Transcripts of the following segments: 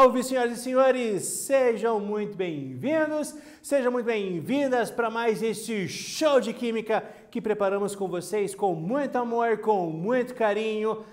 Salve, senhoras e senhores! Sejam muito bem-vindos, sejam muito bem-vindas para mais este show de química que preparamos com vocês com muito amor, com muito carinho,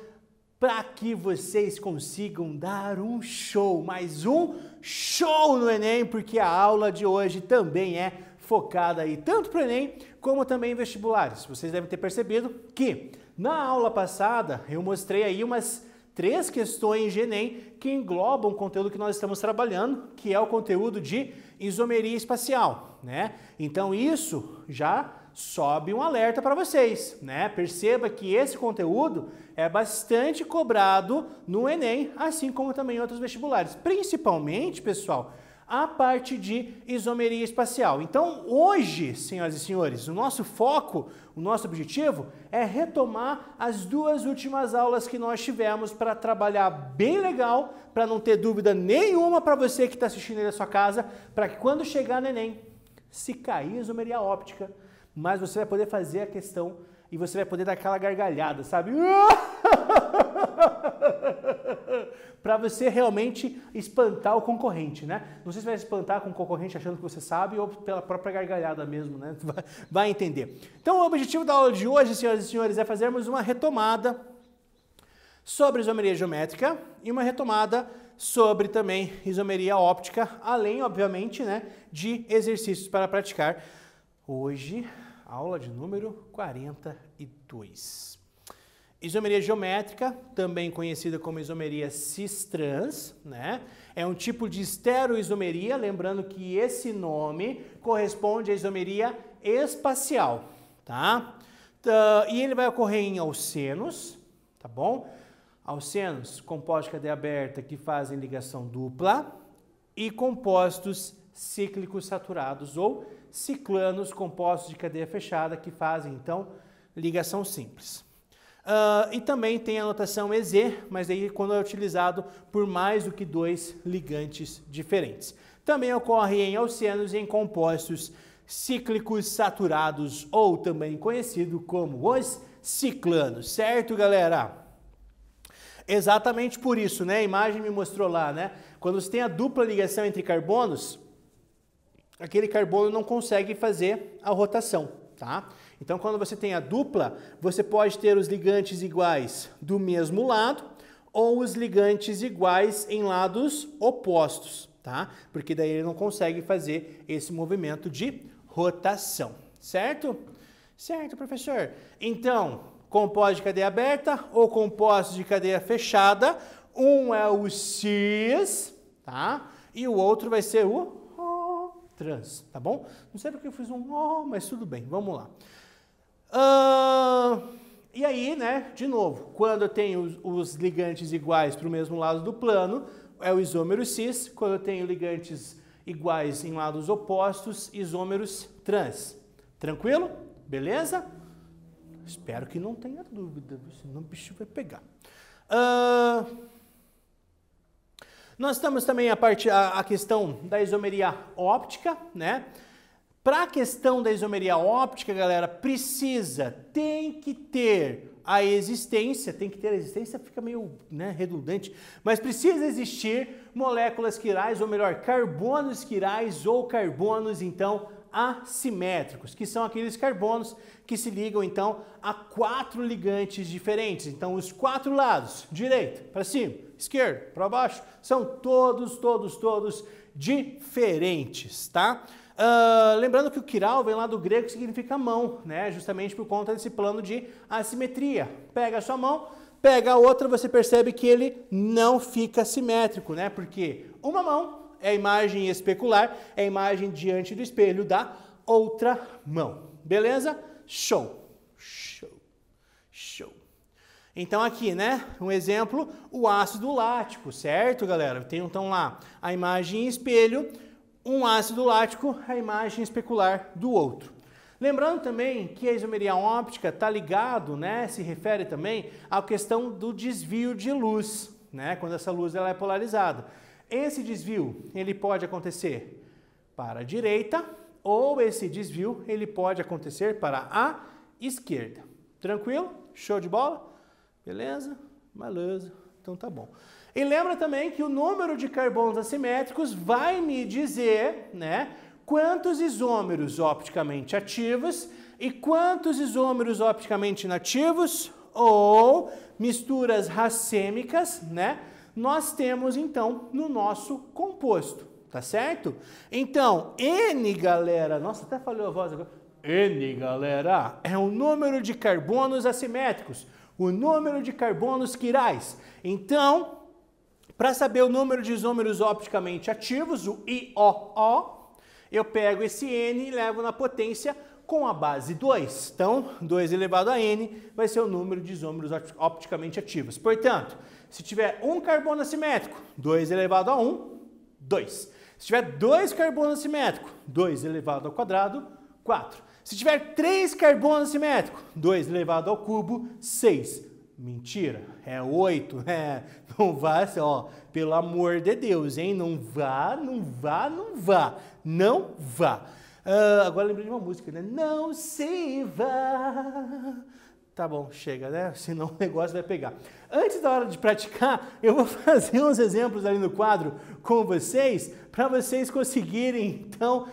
para que vocês consigam dar um show, mais um show no Enem, porque a aula de hoje também é focada aí tanto para o Enem como também em vestibulares. Vocês devem ter percebido que na aula passada eu mostrei aí umas 3 questões de Enem que englobam o conteúdo que nós estamos trabalhando, que é o conteúdo de isomeria espacial, né? Então isso já sobe um alerta para vocês, né? Perceba que esse conteúdo é bastante cobrado no Enem, assim como também em outros vestibulares, principalmente, pessoal, a parte de isomeria espacial. Então, hoje, senhoras e senhores, o nosso foco, o nosso objetivo é retomar as 2 últimas aulas que nós tivemos para trabalhar bem legal, para não ter dúvida nenhuma para você que está assistindo aí da sua casa, para que quando chegar no Enem, se cair isomeria óptica, mas você vai poder fazer a questão e você vai poder dar aquela gargalhada, sabe? Para você realmente espantar o concorrente, né? Não sei se vai espantar com o concorrente achando que você sabe ou pela própria gargalhada mesmo, né? Vai entender. Então o objetivo da aula de hoje, senhoras e senhores, é fazermos uma retomada sobre isomeria geométrica e uma retomada sobre também isomeria óptica, além, obviamente, né, de exercícios para praticar. Hoje, aula de número 42. Isomeria geométrica, também conhecida como isomeria cis-trans, né? É um tipo de estereoisomeria, lembrando que esse nome corresponde à isomeria espacial, tá? E ele vai ocorrer em alcenos, tá bom? Alcenos, compostos de cadeia aberta que fazem ligação dupla e compostos cíclicos saturados ou ciclanos compostos de cadeia fechada que fazem, então, ligação simples. E também tem a notação EZ, mas aí quando é utilizado por mais do que 2 ligantes diferentes. Também ocorre em alcenos e em compostos cíclicos saturados, ou também conhecido como os ciclanos, certo, galera? Exatamente por isso, né? A imagem me mostrou lá, né? Quando você tem a dupla ligação entre carbonos, aquele carbono não consegue fazer a rotação, tá? Então, quando você tem a dupla, você pode ter os ligantes iguais do mesmo lado ou os ligantes iguais em lados opostos, tá? Porque daí ele não consegue fazer esse movimento de rotação, certo? Certo, professor? Então, compostos de cadeia aberta ou compostos de cadeia fechada, um é o cis, tá? E o outro vai ser o trans, tá bom? Não sei porque eu fiz um O, mas tudo bem, vamos lá. E aí, né, de novo, quando eu tenho os ligantes iguais para o mesmo lado do plano, é o isômero cis. Quando eu tenho ligantes iguais em lados opostos, isômeros trans. Tranquilo? Beleza? Espero que não tenha dúvida, senão o bicho vai pegar. Nós temos também a questão da isomeria óptica, né? Para a questão da isomeria óptica, galera, tem que ter a existência, fica meio, né, redundante, mas precisa existir moléculas quirais, ou melhor, carbonos quirais ou carbonos, então, assimétricos, que são aqueles carbonos que se ligam, então, a 4 ligantes diferentes. Então, os 4 lados, direita, para cima, esquerda, para baixo, são todos diferentes, tá? Lembrando que o quiral vem lá do grego que significa mão, né? Justamente por conta desse plano de assimetria. Pega a sua mão, pega a outra, você percebe que ele não fica simétrico, né? Porque uma mão é a imagem especular, é a imagem diante do espelho da outra mão. Beleza? Show! Então aqui, né, um exemplo, o ácido lático, certo, galera? Tem então lá a imagem em espelho, um ácido lático, a imagem especular do outro. Lembrando também que a isomeria óptica está ligado, né, se refere também à questão do desvio de luz, né, quando essa luz ela é polarizada. Esse desvio, ele pode acontecer para a direita ou esse desvio, ele pode acontecer para a esquerda. Tranquilo? Show de bola? Beleza? Beleza. Então tá bom. E lembra também que o número de carbonos assimétricos vai me dizer, né, quantos isômeros opticamente ativos e quantos isômeros opticamente inativos ou misturas racêmicas, né, nós temos então no nosso composto, tá certo? Então, N, galera, nossa, até falei a voz agora. N, galera, é o número de carbonos assimétricos, o número de carbonos quirais. Então, para saber o número de isômeros opticamente ativos, o IOO, eu pego esse N e levo na potência com a base 2. Então, 2 elevado a N vai ser o número de isômeros opticamente ativos. Portanto, se tiver um carbono assimétrico, 2 elevado a 1, 2. Se tiver 2 carbonos assimétricos, 2 elevado ao quadrado, 4. Se tiver 3 carbonos assimétricos, 2 elevado ao cubo, 6. Mentira, é 8, não vá, ó, pelo amor de Deus, hein, não vá. Agora lembrei de uma música, né, não se vá. Tá bom, chega, né, senão o negócio vai pegar. Antes da hora de praticar, eu vou fazer uns exemplos ali no quadro com vocês, para vocês conseguirem, então,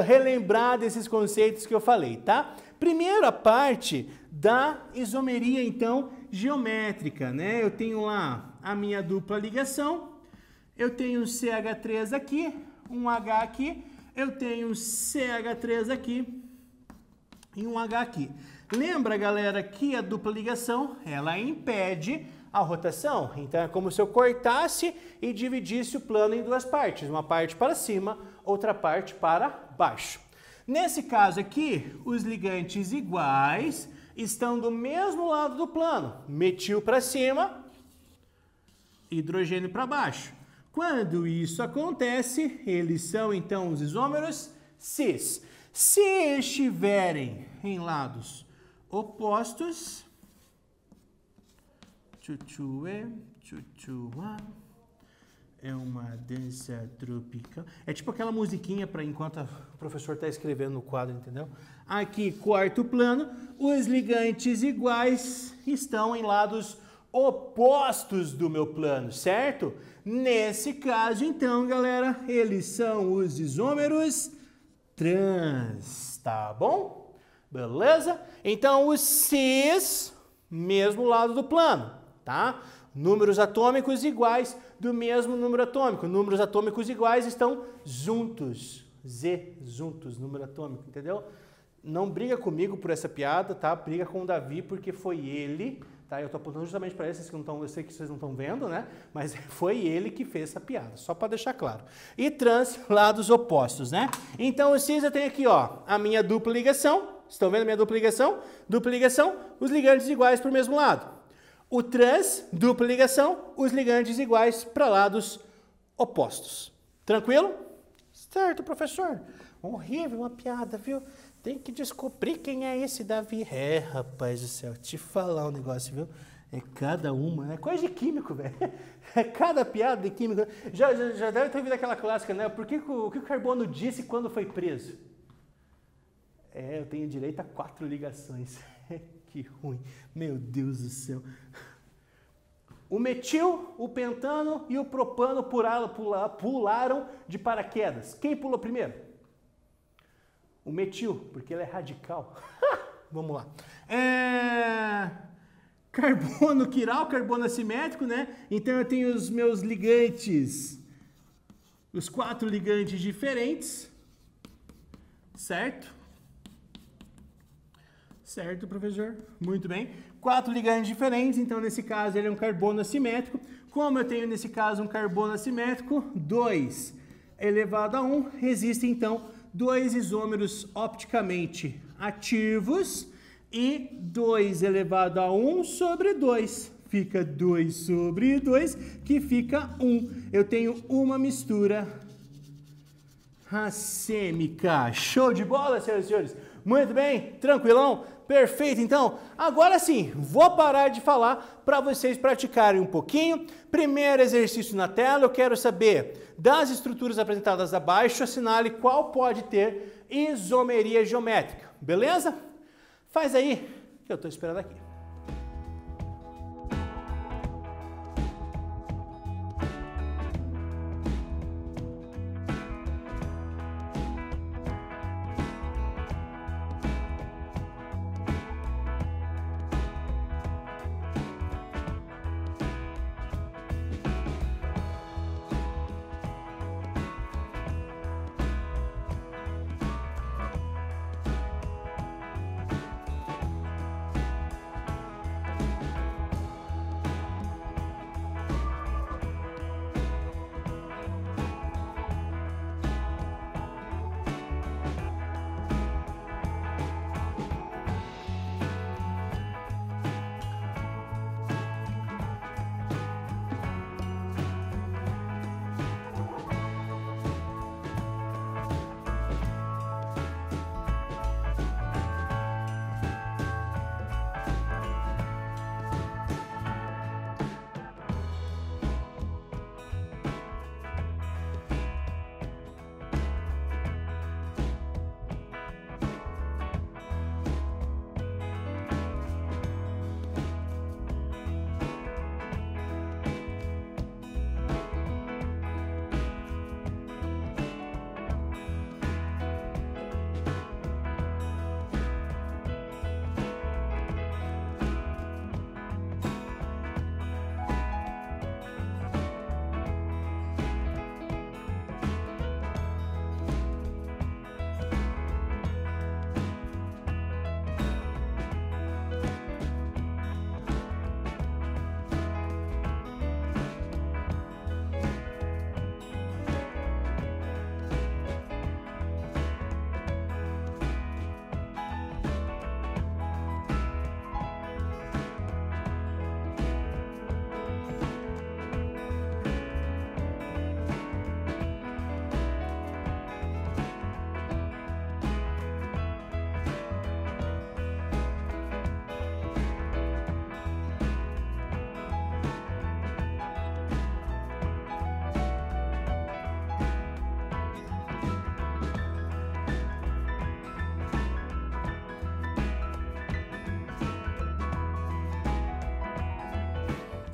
relembrar desses conceitos que eu falei, tá? Primeira parte da isomeria, então, geométrica, né? Eu tenho lá a minha dupla ligação, eu tenho um CH3 aqui, um H aqui, eu tenho um CH3 aqui e um H aqui. Lembra, galera, que a dupla ligação, ela impede a rotação. Então, é como se eu cortasse e dividisse o plano em duas partes, uma parte para cima, outra parte para baixo. Nesse caso aqui, os ligantes iguais estão do mesmo lado do plano. Metil para cima, hidrogênio para baixo. Quando isso acontece, eles são então os isômeros cis. Se estiverem em lados opostos, é uma dança tropical. É tipo aquela musiquinha para enquanto o professor está escrevendo no quadro, entendeu? Aqui, quarto plano, os ligantes iguais estão em lados opostos do meu plano, certo? Nesse caso, então, galera, eles são os isômeros trans, tá bom? Beleza? Então, os cis, mesmo lado do plano, tá? Números atômicos iguais do mesmo número atômico. Números atômicos iguais estão juntos. Z, juntos, número atômico, entendeu? Não briga comigo por essa piada, tá? Briga com o Davi, porque foi ele, tá? Eu tô apontando justamente para esses que não estão, eu sei que vocês não estão vendo, né? Mas foi ele que fez essa piada, só para deixar claro. E trans, lados opostos, né? Então, o cis eu tenho aqui, ó, a minha dupla ligação. Estão vendo a minha dupla ligação? Dupla ligação, os ligantes iguais para o mesmo lado. O trans, dupla ligação, os ligantes iguais para lados opostos. Tranquilo? Certo, professor. Horrível uma piada, viu? Tem que descobrir quem é esse Davi. É, rapaz do céu, te falar um negócio, viu? É cada uma, né? Coisa de químico, velho. É cada piada de químico. Já deve ter ouvido aquela clássica, né? O que o carbono disse quando foi preso? É, eu tenho direito a 4 ligações. Que ruim. Meu Deus do céu. O metil, o pentano e o propano pularam de paraquedas. Quem pulou primeiro? O metil, porque ele é radical. Vamos lá. Carbono quiral, carbono assimétrico, né? Então eu tenho os meus ligantes, os 4 ligantes diferentes, certo? Certo, professor? Muito bem. 4 ligantes diferentes, então nesse caso ele é um carbono assimétrico. Como eu tenho nesse caso um carbono assimétrico, 2 elevado a 1, existem então 2 isômeros opticamente ativos e 2 elevado a 1 sobre 2. Fica 2 sobre 2, que fica 1. Eu tenho uma mistura racêmica. Show de bola, senhoras e senhores? Muito bem, tranquilão? Perfeito, então, agora sim, vou parar de falar para vocês praticarem um pouquinho. Primeiro exercício na tela, eu quero saber das estruturas apresentadas abaixo, assinale qual pode ter isomeria geométrica, beleza? Faz aí, que eu estou esperando aqui.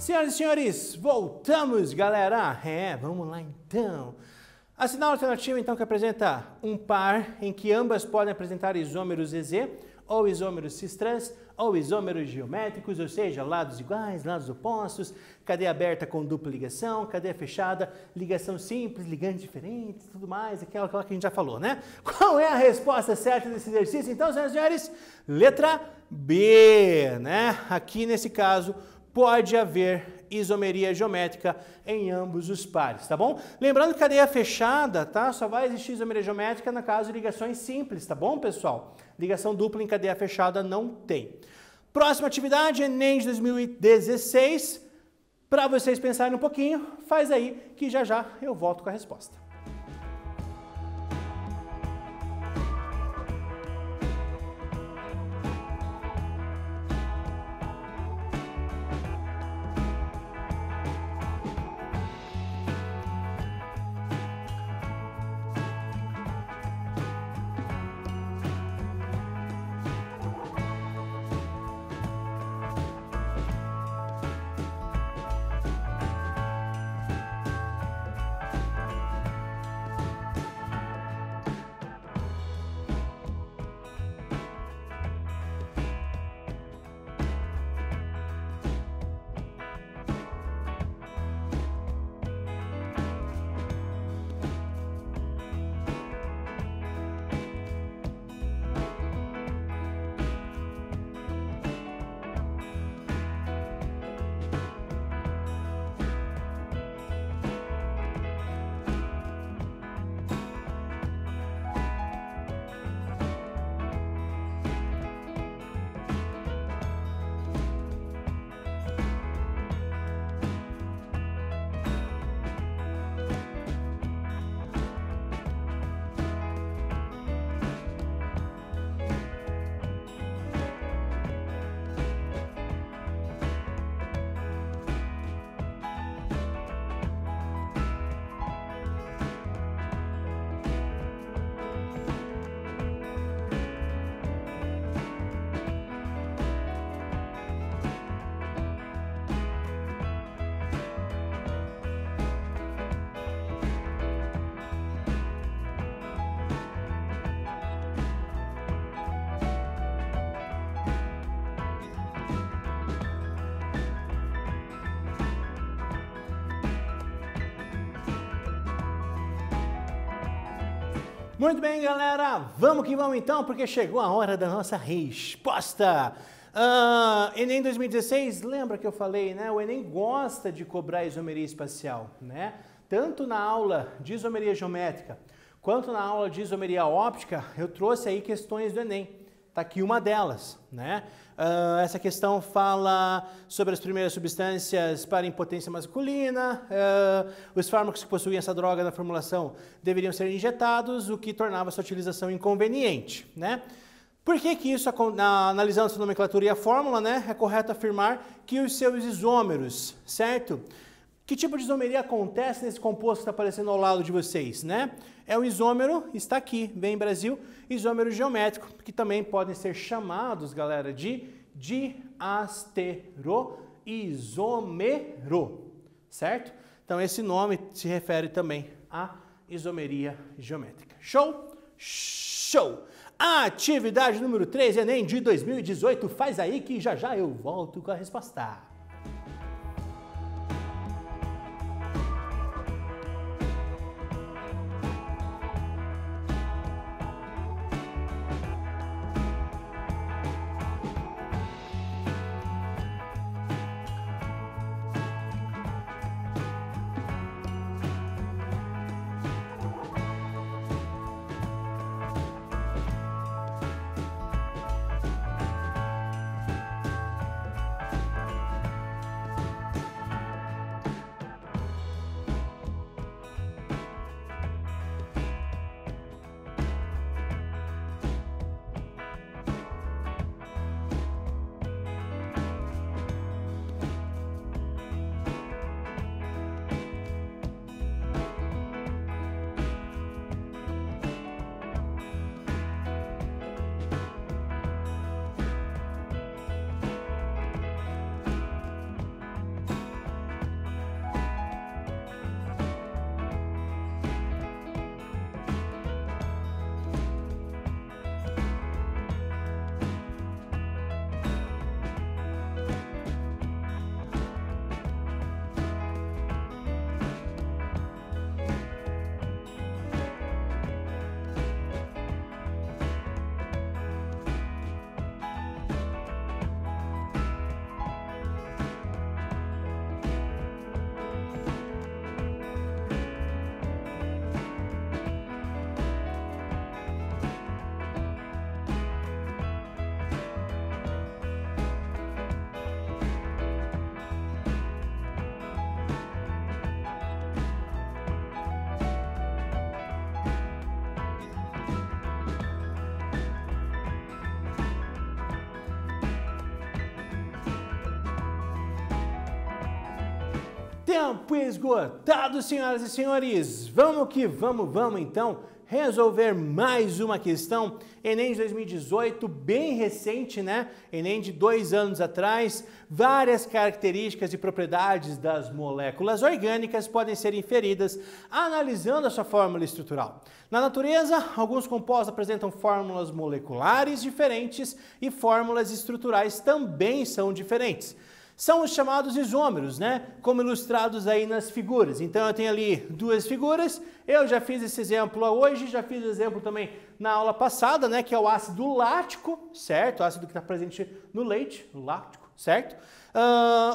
Senhoras e senhores, voltamos, galera! Vamos lá então. A sinal alternativa, então, que apresenta um par em que ambas podem apresentar isômeros EZ, ou isômeros cis-trans, ou isômeros geométricos, ou seja, lados iguais, lados opostos, cadeia aberta com dupla ligação, cadeia fechada, ligação simples, ligantes diferentes, tudo mais, aquela que a gente já falou, né? Qual é a resposta certa desse exercício? Então, senhoras e senhores, letra B, né? Aqui, nesse caso, pode haver isomeria geométrica em ambos os pares, tá bom? Lembrando que cadeia fechada, tá? Só vai existir isomeria geométrica no caso de ligações simples, tá bom, pessoal? Ligação dupla em cadeia fechada não tem. Próxima atividade, Enem de 2016. Para vocês pensarem um pouquinho, faz aí que já já eu volto com a resposta. Muito bem, galera, vamos que vamos então, porque chegou a hora da nossa resposta. Enem 2016, lembra que eu falei, né? O Enem gosta de cobrar isomeria espacial, né? Tanto na aula de isomeria geométrica, quanto na aula de isomeria óptica, eu trouxe aí questões do Enem. Tá aqui uma delas, né? Essa questão fala sobre as primeiras substâncias para impotência masculina, os fármacos que possuem essa droga na formulação deveriam ser injetados, o que tornava sua utilização inconveniente, né? Por que isso, analisando essa nomenclatura e a fórmula, né, é correto afirmar que os seus isômeros, certo? Que tipo de isomeria acontece nesse composto que está aparecendo ao lado de vocês, né? É o isômero, está aqui, vem Brasil, isômero geométrico, que também podem ser chamados, galera, de diasteroisômero, certo? Então esse nome se refere também à isomeria geométrica. Show? Show! Atividade número 3, Enem de 2018, faz aí que já já eu volto com a resposta. Tempo esgotado, senhoras e senhores. Vamos que vamos então resolver mais uma questão. Enem de 2018, bem recente, né? Enem de 2 anos atrás. Várias características e propriedades das moléculas orgânicas podem ser inferidas analisando a sua fórmula estrutural. Na natureza, alguns compostos apresentam fórmulas moleculares diferentes e fórmulas estruturais também são diferentes. São os chamados isômeros, né? Como ilustrados aí nas figuras. Então eu tenho ali 2 figuras, eu já fiz esse exemplo hoje, já fiz o exemplo também na aula passada, né? Que é o ácido lático, certo? O ácido que está presente no leite, no lático, certo?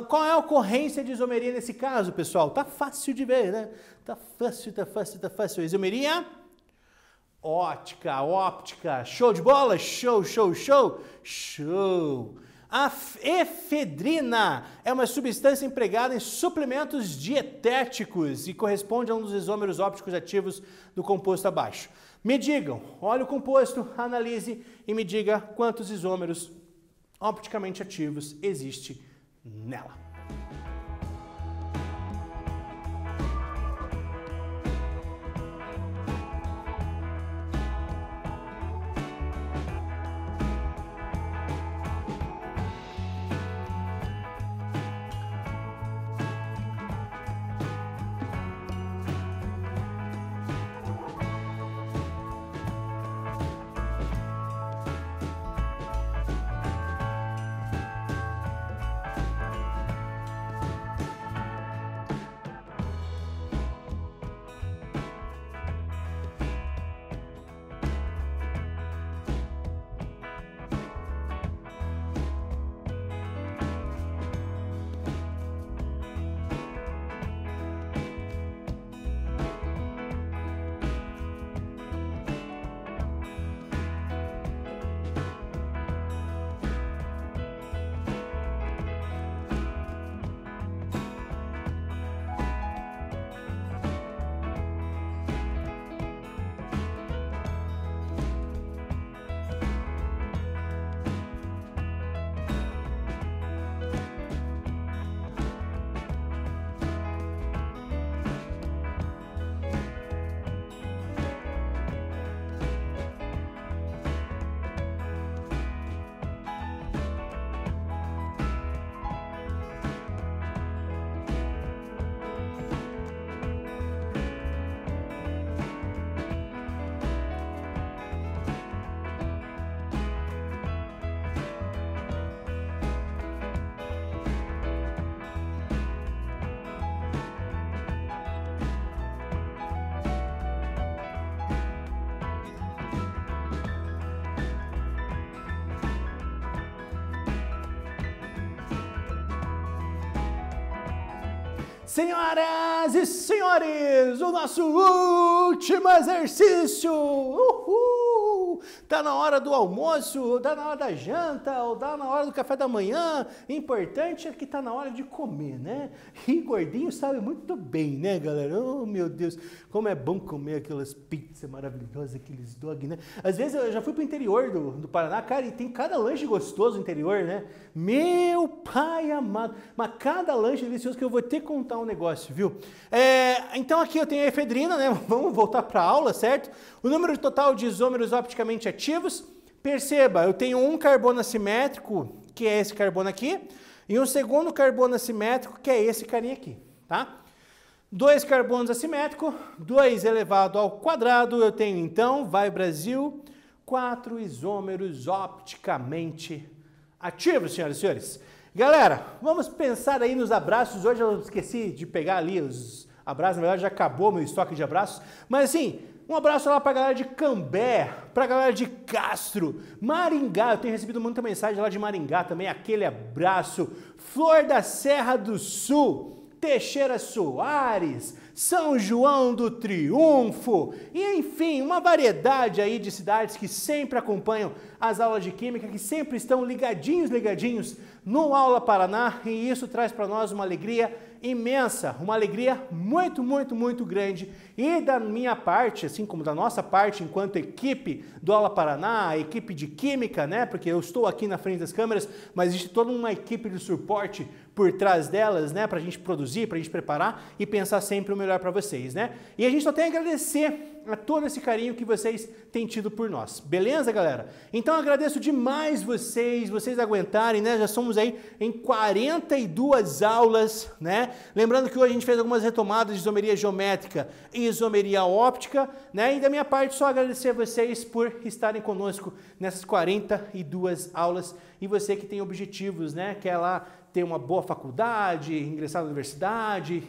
Qual é a ocorrência de isomeria nesse caso, pessoal? Tá fácil de ver, né? Tá fácil. Isomeria óptica. Show de bola? Show. A efedrina é uma substância empregada em suplementos dietéticos e corresponde a um dos isômeros ópticos ativos do composto abaixo. Me digam, olha o composto, analise e me diga quantos isômeros opticamente ativos existe nela. Senhoras e senhores, o nosso último exercício! Uhul! Tá na hora do almoço, tá na hora da janta, ou tá na hora do café da manhã. Importante é que tá na hora de comer, né? E gordinho sabe muito bem, né, galera? Oh, meu Deus, como é bom comer aquelas pizzas maravilhosas, aqueles dog, né? Às vezes eu já fui pro interior do Paraná, cara, e tem cada lanche gostoso no interior, né? Meu pai amado, mas cada lanche delicioso que eu vou ter que contar um negócio, viu? Então aqui eu tenho a efedrina, né? Vamos voltar para a aula, certo? O número total de isômeros opticamente ativos. Perceba, eu tenho um carbono assimétrico, que é esse carbono aqui, e um segundo carbono assimétrico, que é esse carinha aqui, tá? 2 carbonos assimétricos, 2 elevado ao quadrado, eu tenho então, vai Brasil, 4 isômeros opticamente ativos, senhoras e senhores. Galera, vamos pensar aí nos abraços. Hoje eu esqueci de pegar ali os abraços, na verdade já acabou meu estoque de abraços. Mas assim, um abraço lá pra galera de Cambé, pra galera de Castro, Maringá, eu tenho recebido muita mensagem lá de Maringá também, aquele abraço. Flor da Serra do Sul, Teixeira Soares, São João do Triunfo, e enfim, uma variedade aí de cidades que sempre acompanham as aulas de Química, que sempre estão ligadinhos no Aula Paraná, e isso traz para nós uma alegria imensa, uma alegria muito grande. E da minha parte, assim como da nossa parte, enquanto equipe do Aula Paraná, a equipe de Química, né, porque eu estou aqui na frente das câmeras, mas existe toda uma equipe de suporte por trás delas, né, para a gente produzir, para a gente preparar e pensar sempre o melhor para vocês, né? E a gente só tem a agradecer a todo esse carinho que vocês têm tido por nós. Beleza, galera? Então eu agradeço demais vocês aguentarem, né? Já somos aí em 42 aulas, né? Lembrando que hoje a gente fez algumas retomadas de isomeria geométrica e isomeria óptica, né? E da minha parte só agradecer a vocês por estarem conosco nessas 42 aulas e você que tem objetivos, né? Quer lá ter uma boa faculdade, ingressar na universidade,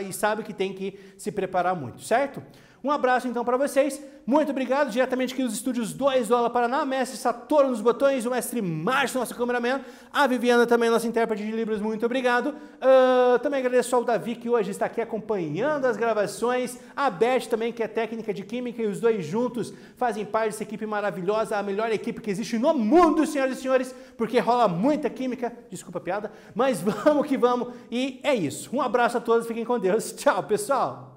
e sabe que tem que se preparar muito, certo? Um abraço então para vocês, muito obrigado, diretamente aqui dos estúdios 2 do Aula Paraná, mestre Satoru nos botões, o mestre Márcio, nosso cameraman, a Viviana também, nossa intérprete de Libras, muito obrigado. Também agradeço ao Davi, que hoje está aqui acompanhando as gravações, a Beth também, que é técnica de química, e os dois juntos fazem parte dessa equipe maravilhosa, a melhor equipe que existe no mundo, senhoras e senhores, porque rola muita química, desculpa a piada, mas vamos que vamos, e é isso. Um abraço a todos, fiquem com Deus, tchau pessoal!